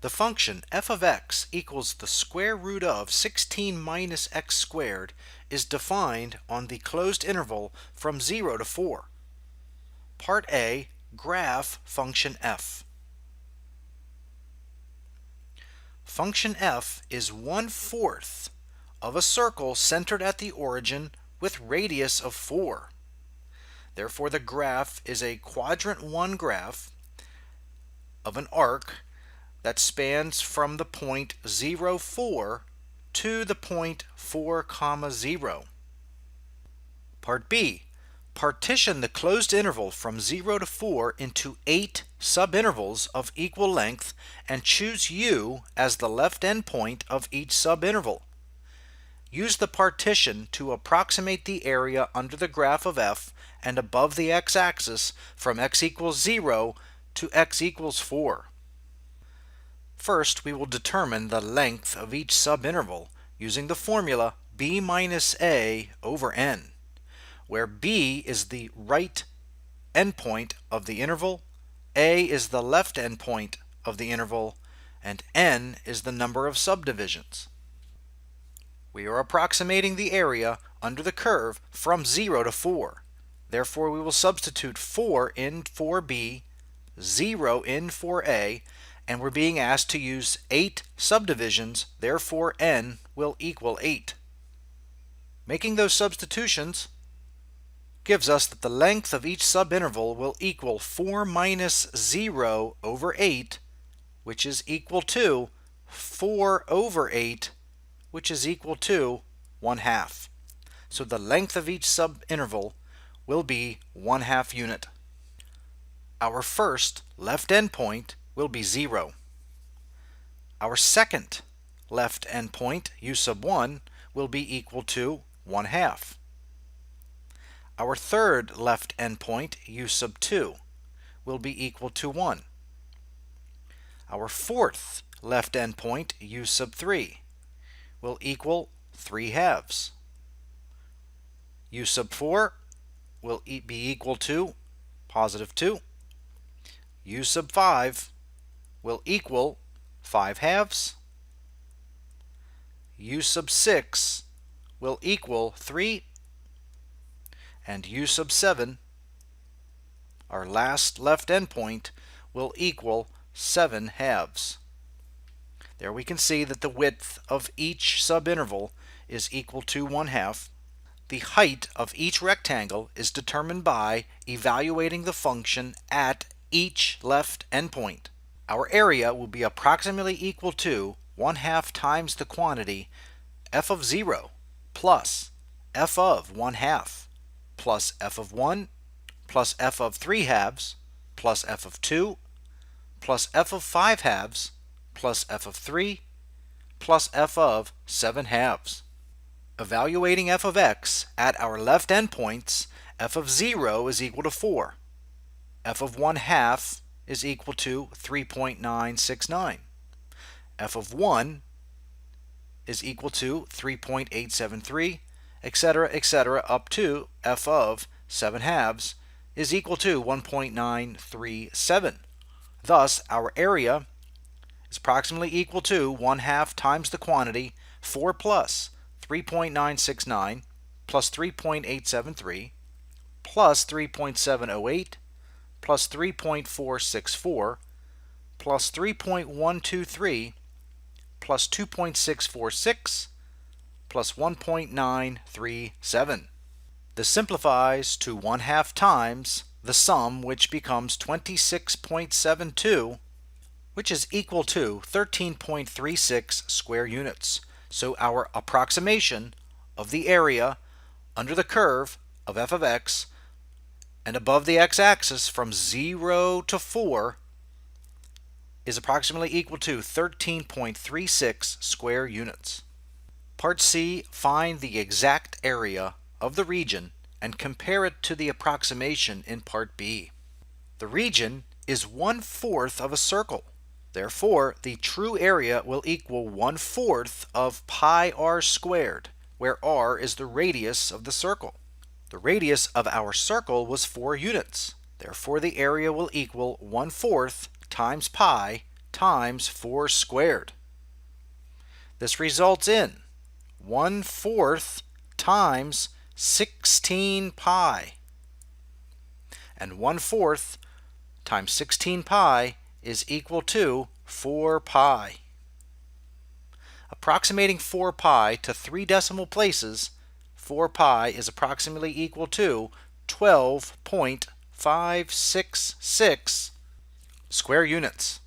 The function f of x equals the square root of 16 minus x squared is defined on the closed interval from 0 to 4. Part A, graph function f. Function f is 1/4 of a circle centered at the origin with radius of 4. Therefore, the graph is a quadrant 1 graph of an arc that spans from the point 0, 4 to the point 4, 0. Part B. Partition the closed interval from 0 to 4 into 8 subintervals of equal length and choose U as the left endpoint of each subinterval. Use the partition to approximate the area under the graph of f and above the x-axis from x equals 0 to x equals 4. First, we will determine the length of each subinterval using the formula b minus a over n, where b is the right endpoint of the interval, a is the left endpoint of the interval, and n is the number of subdivisions. We are approximating the area under the curve from 0 to 4. Therefore, we will substitute 4 in for b, 0 in for a, and we're being asked to use 8 subdivisions, therefore n will equal 8. Making those substitutions gives us that the length of each subinterval will equal 4 minus 0 over 8, which is equal to 4 over 8, which is equal to 1/2. So the length of each subinterval will be 1/2 unit. Our first left endpoint will be 0. Our second left endpoint, u sub 1, will be equal to 1/2. Our third left endpoint, u sub 2, will be equal to 1. Our fourth left endpoint, u sub 3, will equal 3/2. u sub 4 will be equal to positive 2. u sub 5 will equal 5/2. u sub 6 will equal 3. And u sub 7, our last left endpoint, will equal 7/2. There we can see that the width of each subinterval is equal to 1/2. The height of each rectangle is determined by evaluating the function at each left endpoint. Our area will be approximately equal to 1/2 times the quantity f of 0 plus f of 1/2 plus f of 1 plus f of 3/2 plus f of 2 plus f of 5/2 plus f of 3 plus f of 7/2. Evaluating f of x at our left endpoints, f of 0 is equal to 4. f of 1/2 is equal to 3.969. f of 1 is equal to 3.873, etc., up to f of 7/2 is equal to 1.937. Thus, our area is approximately equal to 1/2 times the quantity 4 plus 3.969 plus 3.873 plus 3.708 plus 3.464 plus 3.123 plus 2.646 plus 1.937. This simplifies to 1/2 times the sum, which becomes 26.72, which is equal to 13.36 square units. So our approximation of the area under the curve of f of x and above the x-axis from 0 to 4 is approximately equal to 13.36 square units. Part C, find the exact area of the region and compare it to the approximation in Part B. The region is 1/4 of a circle. Therefore, the true area will equal 1/4 of pi r squared, where r is the radius of the circle. The radius of our circle was 4 units. Therefore, the area will equal 1/4 times pi times 4 squared. This results in 1/4 times 16 pi. And 1/4 times 16 pi is equal to 4 pi. Approximating 4 pi to 3 decimal places, 4 pi is approximately equal to 12.566 square units.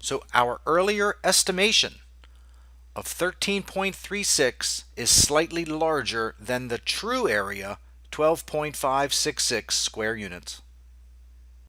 So our earlier estimation of 13.36 is slightly larger than the true area, 12.566 square units.